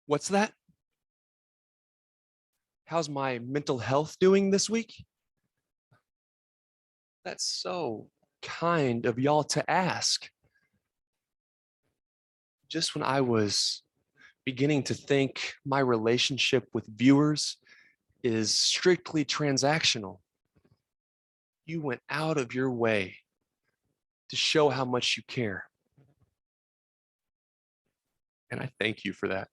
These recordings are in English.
What's that? How's my mental health doing this week? That's so kind of y'all to ask. Just when I was beginning to think my relationship with viewers is strictly transactional, you went out of your way to show how much you care. And I thank you for that.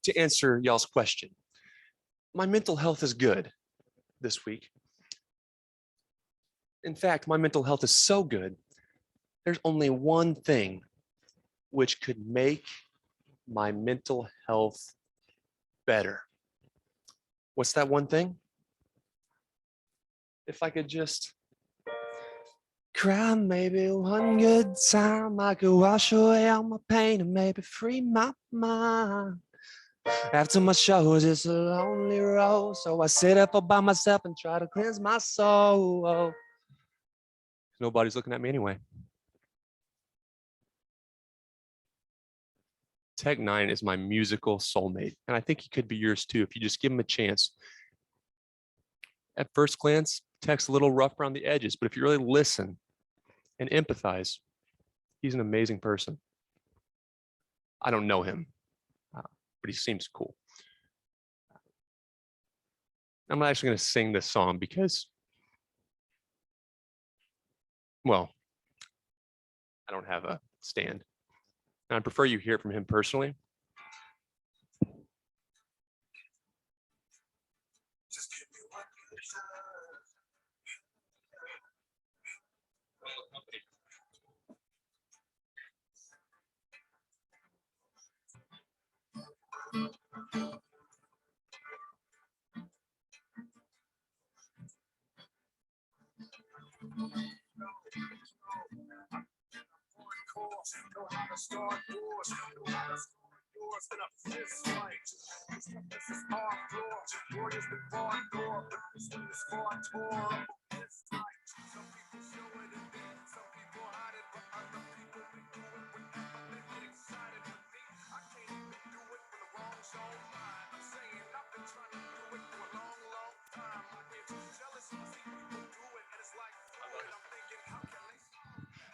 To answer y'all's question, my mental health is good this week. In fact, my mental health is so good, there's only one thing which could make my mental health better. What's that one thing? If I could just cry maybe one good time, I could wash away all my pain and maybe free my mind. After my show, it's just a lonely road, so I sit up all by myself and try to cleanse my soul. Nobody's looking at me anyway. Tech N9ne is my musical soulmate, and I think he could be yours too if you just give him a chance. At first glance, Tech's a little rough around the edges, but if you really listen and empathize, he's an amazing person. I don't know him, but he seems cool. I'm not actually going to sing this song because, well, I don't have a stand. And I'd prefer you hear it from him personally.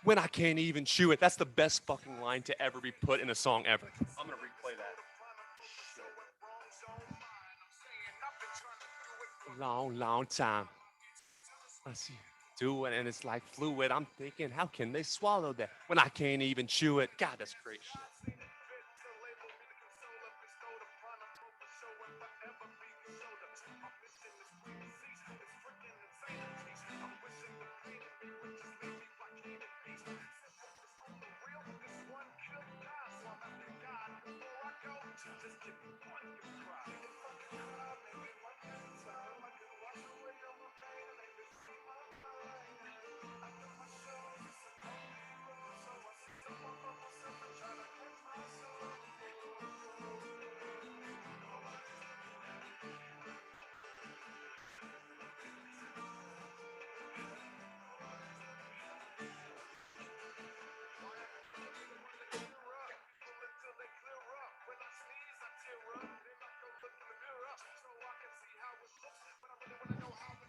When I can't even chew it. That's the best fucking line to ever be put in a song ever. I'm gonna replay that. Long time. I see. Do it and it's like fluid. I'm thinking, how can they swallow that when I can't even chew it? God, that's great shit.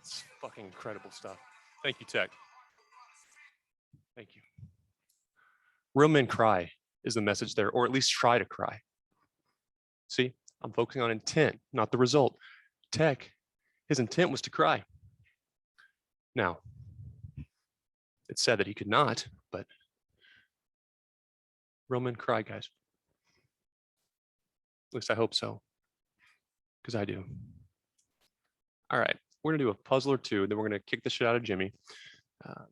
It's fucking incredible stuff. Thank you, Tech. Thank you. Real men cry is the message there, or at least try to cry. See, I'm focusing on intent, not the result. Tech, his intent was to cry. Now, it's said that he could not, but real men cry, guys. At least I hope so, because I do. All right, we're gonna do a puzzle or two, then we're gonna kick the shit out of Jimmy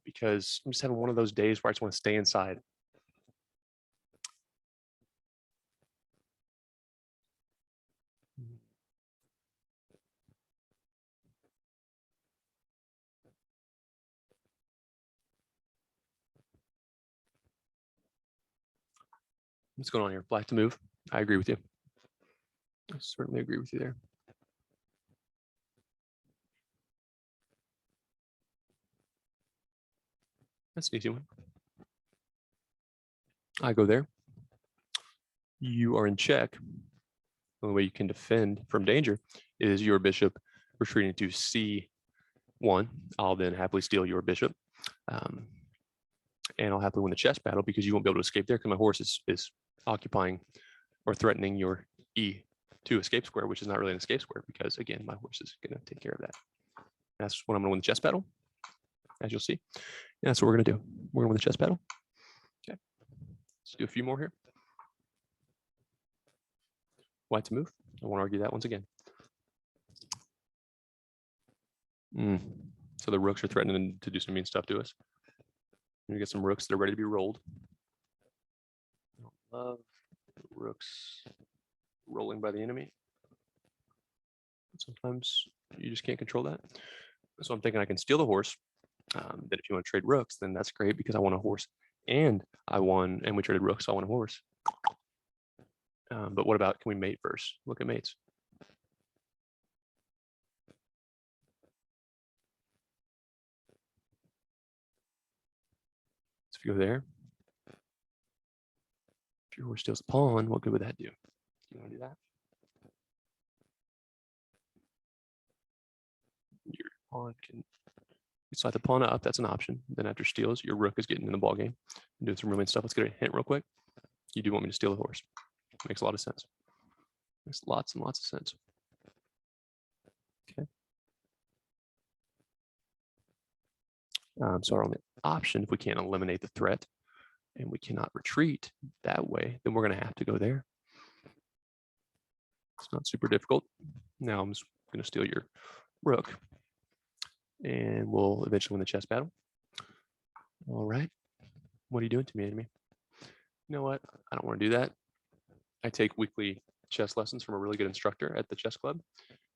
because I'm just having one of those days where I just want to stay inside. What's going on here? Black to move. I agree with you. I certainly agree with you there. That's an easy one. I go there. You are in check. The only way you can defend from danger is your bishop retreating to C1. I'll then happily steal your bishop. And I'll happily win the chess battle because you won't be able to escape there because my horse is occupying or threatening your E2 escape square, which is not really an escape square because, again, my horse is going to take care of that. That's when I'm going to win the chess battle, as you'll see. And that's what we're going to do. We're going to win the chess battle. Okay. Let's do a few more here. White to move. I won't argue that once again. So the rooks are threatening to do some mean stuff to us. We get some rooks that are ready to be rolled. I don't love rooks rolling by the enemy. Sometimes you just can't control that. So I'm thinking I can steal the horse. That if you want to trade rooks, then that's great because I want a horse. And I won, and we traded rooks, so I want a horse. But what about, can we mate first? Look at mates. So if you go there, if your horse steals the pawn, what good would that do? You want to do that? Your pawn can slide the pawn up. That's an option. Then after steals, your rook is getting in the ball game and doing some really stuff. Let's get a hint real quick. You do want me to steal the horse. Makes a lot of sense. Makes lots and lots of sense. Okay. So our only option, if we can't eliminate the threat and we cannot retreat that way, then we're going to have to go there. It's not super difficult. Now I'm just going to steal your rook and we'll eventually win the chess battle. All right. What are you doing to me, enemy? You know what? I don't want to do that. I take weekly chess lessons from a really good instructor at the chess club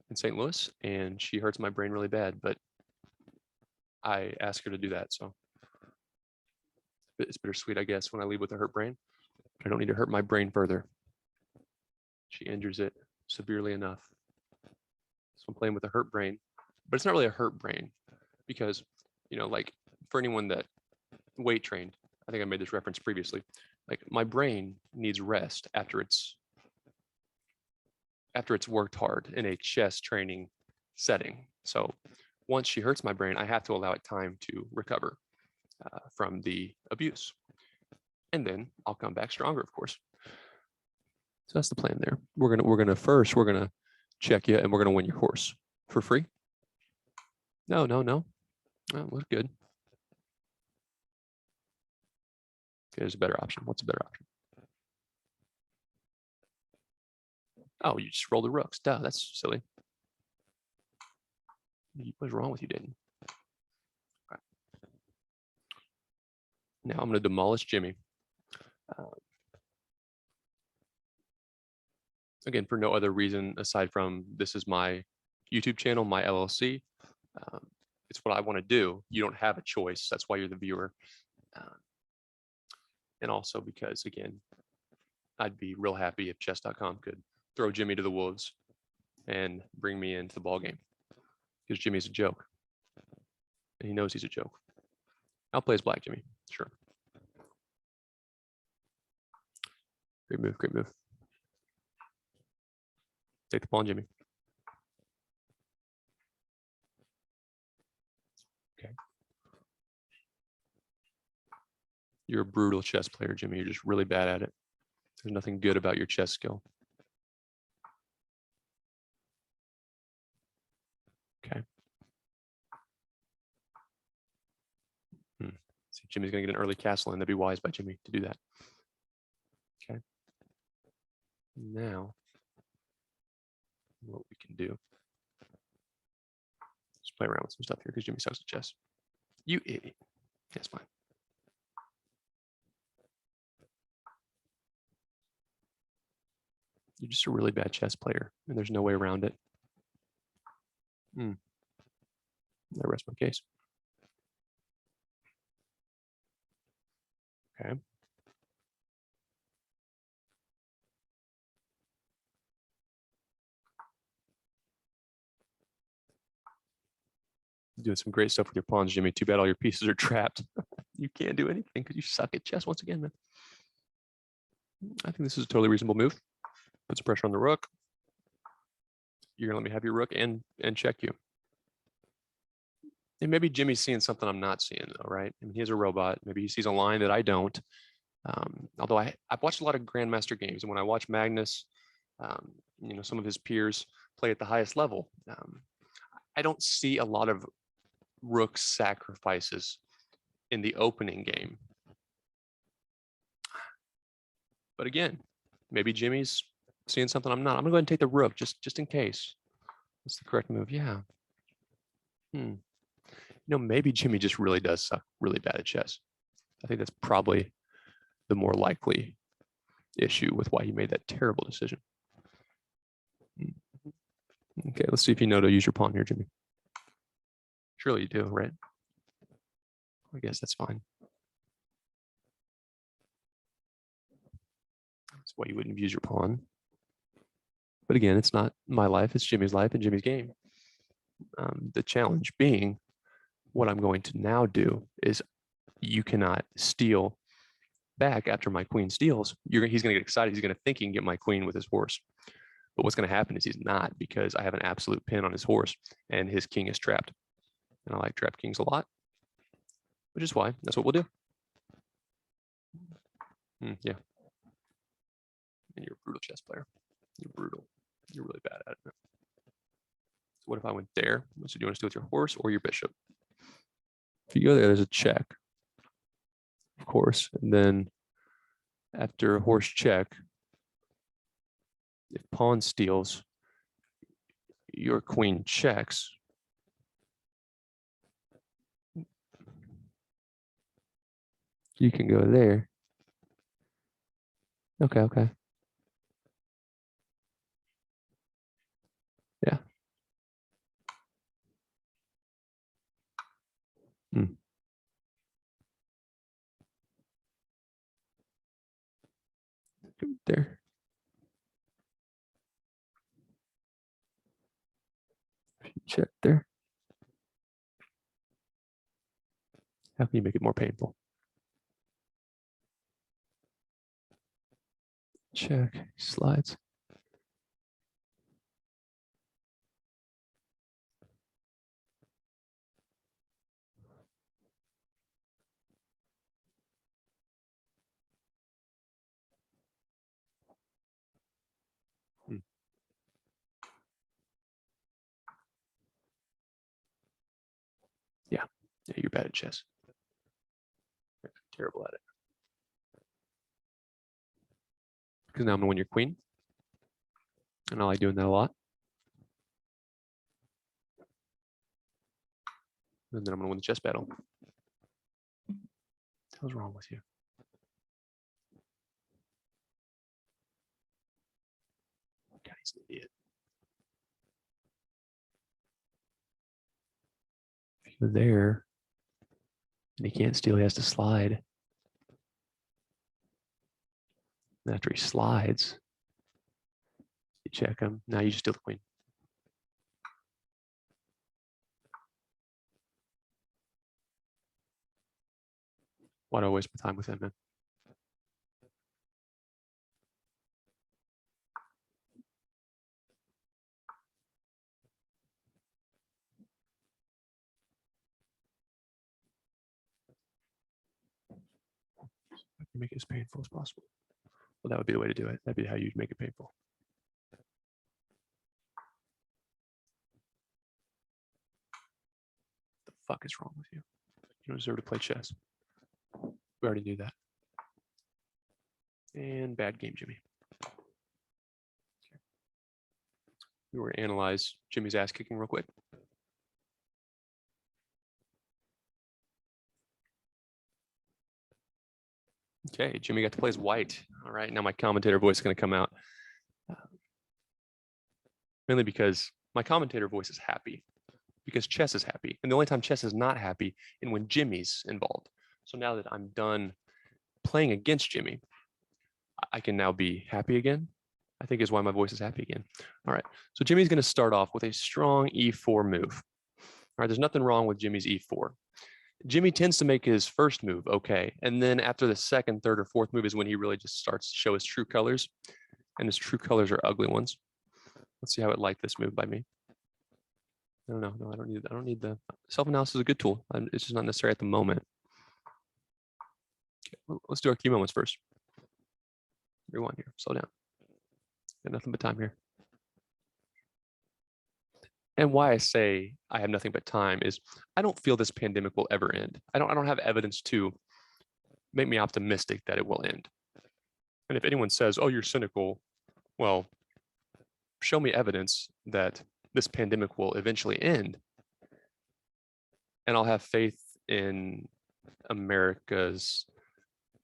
in St. Louis, and she hurts my brain really bad, but I ask her to do that. So it's bittersweet, I guess, when I leave with a hurt brain. I don't need to hurt my brain further. She injures it severely enough. So I'm playing with a hurt brain, but it's not really a hurt brain because, you know, like for anyone that weight trained, I think I made this reference previously, like my brain needs rest after it's worked hard in a chess training setting. So once she hurts my brain, I have to allow it time to recover from the abuse. And then I'll come back stronger, of course. So that's the plan there. We're gonna check you and we're gonna win your horse for free. No. Oh, look good. There's a better option. What's a better option? Oh, you just roll the rooks. Duh, that's silly. What's wrong with you, Dayton? Okay. Now I'm going to demolish Jimmy. Again, for no other reason aside from this is my YouTube channel, my LLC. It's what I want to do. You don't have a choice. That's why you're the viewer. And also because, again, I'd be real happy if chess.com could throw Jimmy to the wolves and bring me into the ball game because Jimmy's a joke and he knows he's a joke. I'll play as black Jimmy, sure. Great move, great move. Take the pawn, Jimmy. Okay. You're a brutal chess player, Jimmy. You're just really bad at it. There's nothing good about your chess skill. Okay. See, Jimmy's going to get an early castle, and that'd be wise by Jimmy to do that. Okay. Now, what we can do is play around with some stuff here because Jimmy sucks at chess. You idiot. That's fine. You're just a really bad chess player, and there's no way around it. I rest my case. Okay. Doing some great stuff with your pawns, Jimmy. Too bad all your pieces are trapped. You can't do anything because you suck at chess once again, man. I think this is a totally reasonable move. Put some pressure on the rook. You're gonna let me have your rook and check you. And maybe Jimmy's seeing something I'm not seeing though, right? I mean, he has a robot. Maybe he sees a line that I don't. Although I've watched a lot of Grandmaster games, and when I watch Magnus, you know, some of his peers play at the highest level, I don't see a lot of rook sacrifices in the opening game. But again, maybe Jimmy's seeing something I'm not. I'm gonna go ahead and take the rook just in case. That's the correct move. Yeah. You know, maybe Jimmy just really does suck really bad at chess. I think that's probably the more likely issue with why he made that terrible decision. Okay, let's see if you know to use your pawn here, Jimmy. Surely you do, right? I guess that's fine. That's why you wouldn't use your pawn. But again, it's not my life, it's Jimmy's life and Jimmy's game. The challenge being, what I'm going to now do is you cannot steal back after my queen steals. He's going to get excited. He's going to think he can get my queen with his horse. But what's going to happen is he's not, because I have an absolute pin on his horse and his king is trapped. And I like trapped kings a lot, which is why that's what we'll do. Yeah. And you're a brutal chess player. You're brutal. You're really bad at it. So what if I went there? So do you want to steal with your horse or your bishop? If you go there, there's a check, of course. And then after a horse check, if pawn steals, your queen checks. You can go there. Okay. Yeah. There. Check there. How can you make it more painful? Check. Slides. Yeah, you're bad at chess. You're terrible at it. Because now I'm gonna win your queen. And I like doing that a lot. And then I'm gonna win the chess battle. What the hell's wrong with you? God, he's an idiot. If you're there, and he can't steal, he has to slide. And after he slides, you check him. Now you just steal the queen. Why do I waste my time with him, man? Make it as painful as possible. Well, that would be the way to do it. That'd be how you'd make it painful. What the fuck is wrong with you? You don't deserve to play chess. We already knew that. And bad game, Jimmy. Okay. We were to analyze Jimmy's ass kicking real quick. Okay, Jimmy got to play as white. All right, now my commentator voice is going to come out. Mainly because my commentator voice is happy, because chess is happy. And the only time chess is not happy is when Jimmy's involved. So now that I'm done playing against Jimmy, I can now be happy again, I think is why my voice is happy again. All right, so Jimmy's going to start off with a strong e4 move. All right, there's nothing wrong with Jimmy's e4. Jimmy tends to make his first move okay. And then after the second, third, or fourth move is when he really just starts to show his true colors. And his true colors are ugly ones. Let's see how it liked this move by me. No, I don't need the self-analysis is a good tool. It's just not necessary at the moment. Okay, let's do our key moments first. Rewind here, slow down. Got nothing but time here. And why I say I have nothing but time is I don't feel this pandemic will ever end. I don't have evidence to make me optimistic that it will end. And if anyone says, oh, you're cynical, well, show me evidence that this pandemic will eventually end. And I'll have faith in America's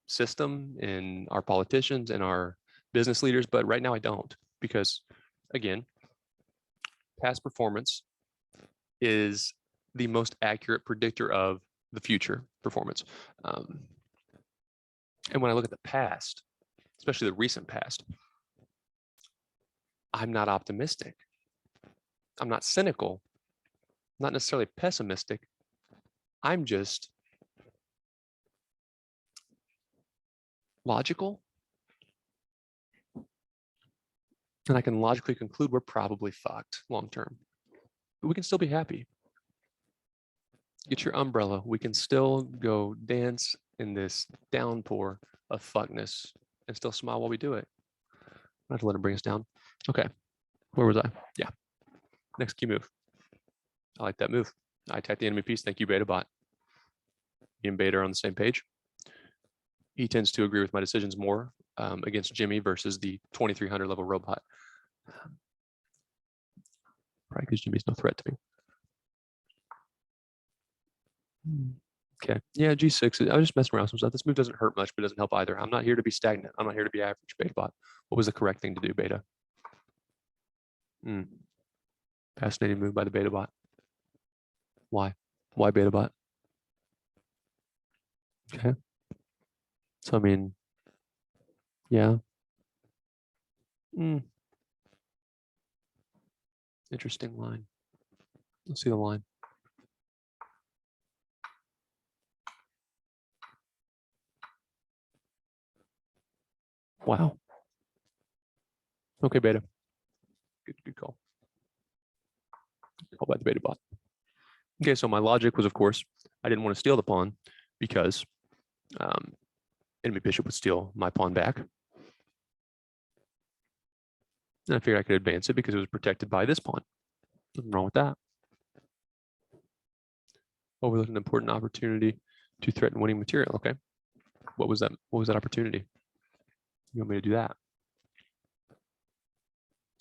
system, in our politicians, and our business leaders. But right now I don't, because again, past performance is the most accurate predictor of the future performance. And when I look at the past, especially the recent past, I'm not optimistic. I'm not cynical, not necessarily pessimistic. I'm just logical. And I can logically conclude we're probably fucked long term. But we can still be happy. Get your umbrella. We can still go dance in this downpour of fuckness and still smile while we do it. I have to let him bring us down. Okay. Where was I? Yeah. Next key move. I like that move. I attack the enemy piece. Thank you, Beta Bot. Me and Beta are on the same page. He tends to agree with my decisions more against Jimmy versus the 2300 level robot. Probably because Jimmy's no threat to me. Okay. Yeah, G6. I was just messing around with some stuff. This move doesn't hurt much, but it doesn't help either. I'm not here to be stagnant. I'm not here to be average, Beta Bot. What was the correct thing to do, Beta? Fascinating move by the Beta Bot. Why? Why Beta Bot? Okay. So, I mean, yeah. Interesting line. Let's see the line. Wow. Okay, Beta. Good call. Call by the Beta Bot. Okay, so my logic was, of course, I didn't want to steal the pawn because enemy bishop would steal my pawn back. And I figured I could advance it because it was protected by this pawn. Nothing wrong with that. Overlooked an important opportunity to threaten winning material. Okay. What was that? What was that opportunity? You want me to do that?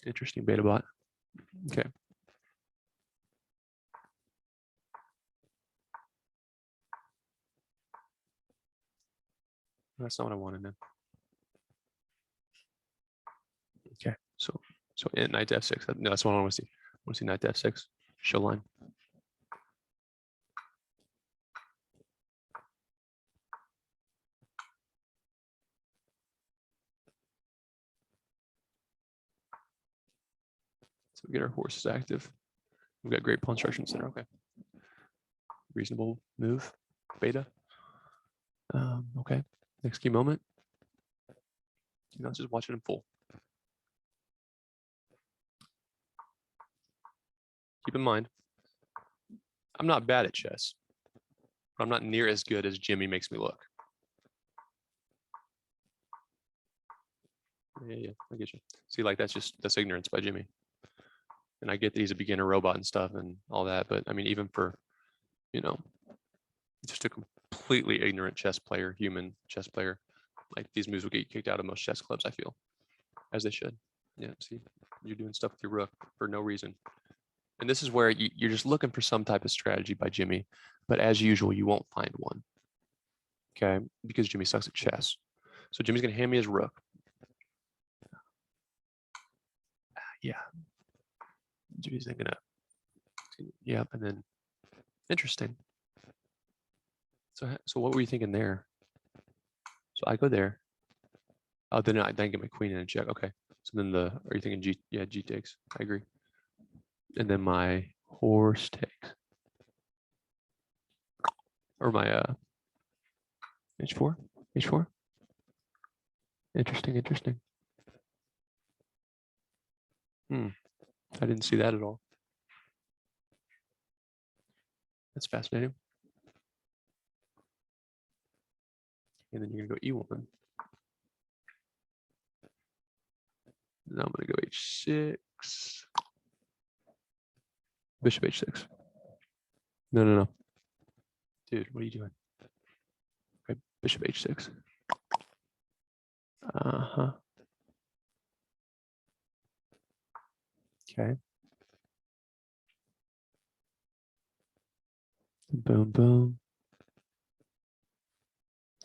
Interesting, Beta Bot. Okay. That's not what I wanted then. Okay, so knight to f6. No, that's what I want to see. I want to see knight to f6. Show line. So we get our horses active. We've got great pawn structure in the center. Okay. Reasonable move, Beta. Okay. Next key moment. Let's just watch it in full. Keep in mind, I'm not bad at chess, but I'm not near as good as Jimmy makes me look. Yeah, I get you. See, like that's ignorance by Jimmy. And I get that he's a beginner robot and stuff and all that, but I mean, even for, just a completely ignorant chess player, human chess player, like these moves will get you kicked out of most chess clubs, I feel, as they should. Yeah, see, you're doing stuff with your rook for no reason. And this is where you're just looking for some type of strategy by Jimmy, but as usual, you won't find one. Okay, because Jimmy sucks at chess. So Jimmy's gonna hand me his rook. Yeah. Jimmy's then gonna, yep, and then interesting. So what were you thinking there? So I go there. Oh, then I then get my queen in and check. Okay. So then are you thinking G? Yeah, G takes. I agree. And then my horse takes. or my h4, h4. Interesting. I didn't see that at all. That's fascinating. And then you're gonna go e1. Now I'm gonna go h6. Bishop h6. No. Dude, what are you doing? Okay, bishop h6. Okay. Boom.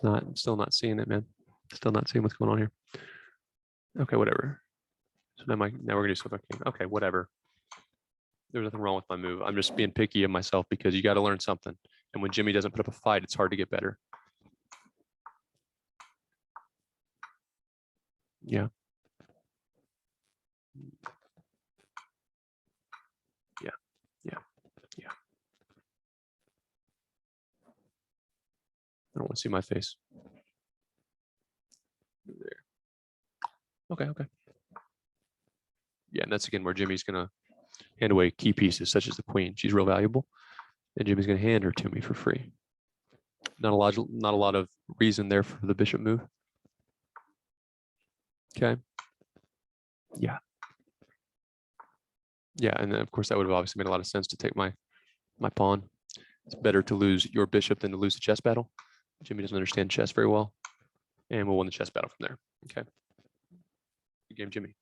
I'm still not seeing it, man. Still not seeing what's going on here. Okay, whatever. So now we're gonna do something. Okay, whatever. There's nothing wrong with my move. I'm just being picky of myself because you got to learn something. And when Jimmy doesn't put up a fight, it's hard to get better. Yeah. I don't want to see my face. There. Okay. Yeah, and that's again where Jimmy's gonna hand away key pieces such as the queen. She's real valuable, and Jimmy's gonna hand her to me for free. Not a lot of reason there for the bishop move. Okay. Yeah, and then of course that would have obviously made a lot of sense to take my pawn. It's better to lose your bishop than to lose the chess battle. Jimmy doesn't understand chess very well, and we'll win the chess battle from there. Okay. Good game, Jimmy.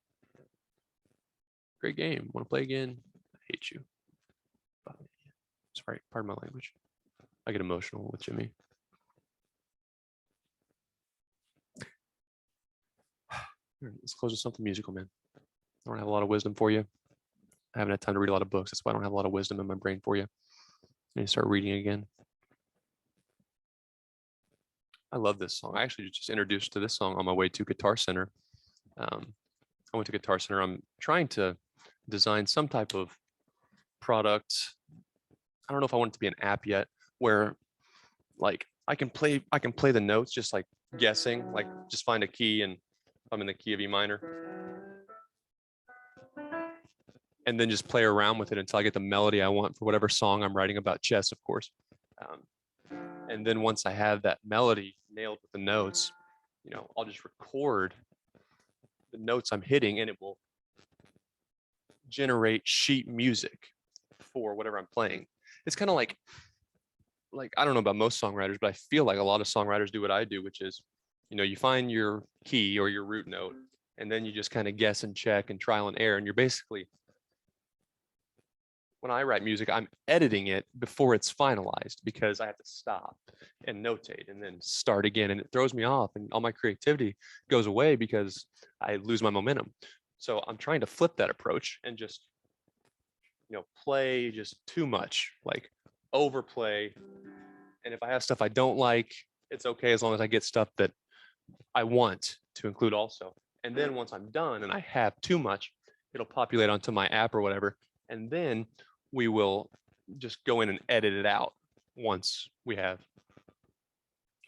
Great game. Want to play again? I hate you. Sorry, pardon my language. I get emotional with Jimmy. Let's close with something musical, man. I don't have a lot of wisdom for you. I haven't had time to read a lot of books. That's why I don't have a lot of wisdom in my brain for you. I need to start reading again. I love this song. I actually just introduced to this song on my way to Guitar Center. I went to Guitar Center. I'm trying to design some type of product. I don't know if I want it to be an app yet, where like I can play the notes just like guessing, like just find a key and I'm in the key of E minor. And then just play around with it until I get the melody I want for whatever song I'm writing about chess, of course. And then once I have that melody nailed with the notes, I'll just record the notes I'm hitting and it will generate sheet music for whatever I'm playing. It's kind of like I don't know about most songwriters, but I feel like a lot of songwriters do what I do, which is, you find your key or your root note, and then you just kind of guess and check and trial and error. And you're basically, when I write music, I'm editing it before it's finalized because I have to stop and notate and then start again. And it throws me off and all my creativity goes away because I lose my momentum. So I'm trying to flip that approach and just, play just too much, like overplay. And if I have stuff I don't like, it's okay as long as I get stuff that I want to include also. And then once I'm done and I have too much, it'll populate onto my app or whatever. And then we will just go in and edit it out once we have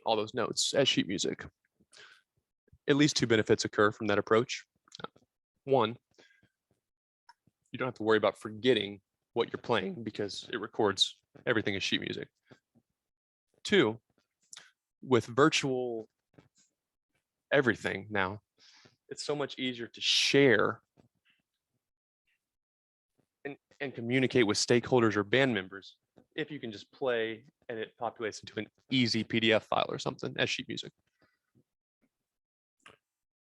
all those notes as sheet music. At least two benefits occur from that approach. One, you don't have to worry about forgetting what you're playing because it records everything as sheet music. Two, with virtual everything now, it's so much easier to share and communicate with stakeholders or band members if you can just play and it populates into an easy PDF file or something as sheet music.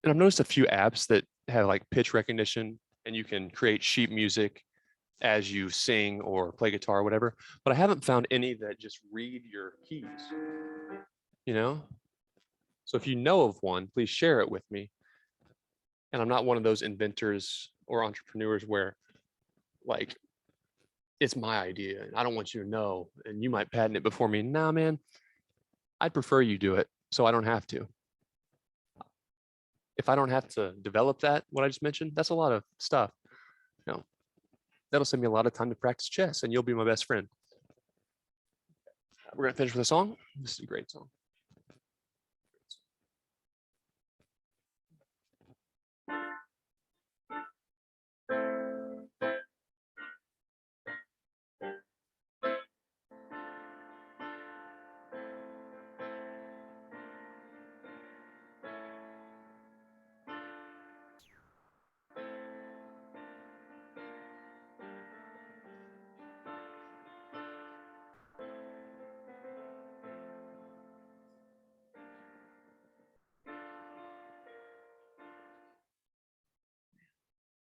And I've noticed a few apps that have like pitch recognition and you can create sheet music as you sing or play guitar or whatever, but I haven't found any that just read your keys, So if you know of one, please share it with me. And I'm not one of those inventors or entrepreneurs where like, it's my idea and I don't want you to know and you might patent it before me. Nah, man, I'd prefer you do it so I don't have to. If I don't have to develop that, what I just mentioned, that's a lot of stuff. That'll save me a lot of time to practice chess and you'll be my best friend. We're gonna finish with a song. This is a great song.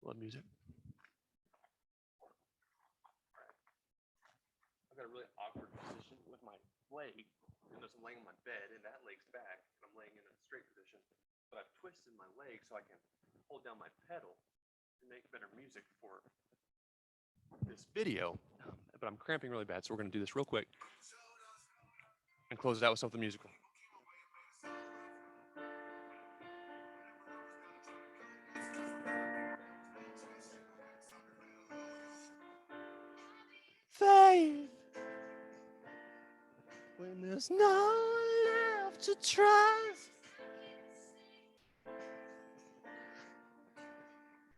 Love music. I've got a really awkward position with my leg, and I'm laying on my bed, and that leg's back, and I'm laying in a straight position. But I've twisted my leg so I can hold down my pedal and make better music for this video. But I'm cramping really bad, so we're gonna do this real quick and close it out with something musical. Faith, when there's no one left to trust,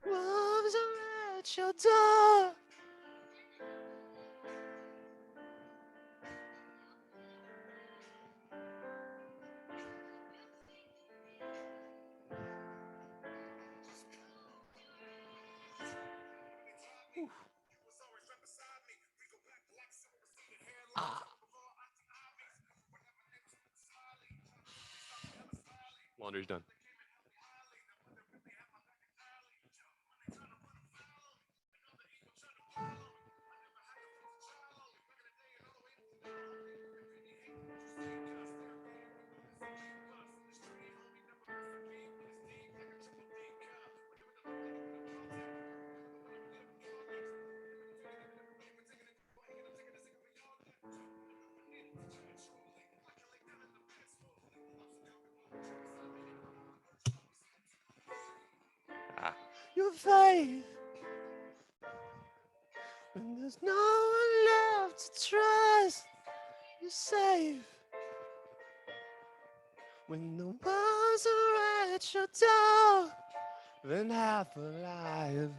wolves are at your door. Laundry's done. Your faith, when there's no one left to trust, you're safe. When the walls are at your door, then half alive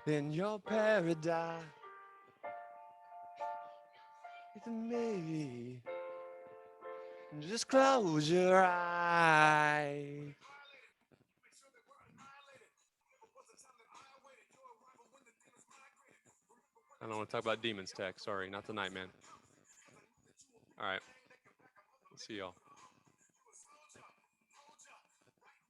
in your paradise with me. Just close your eyes. I don't want to talk about demons, Tech. Sorry, not tonight, man. All right. See y'all.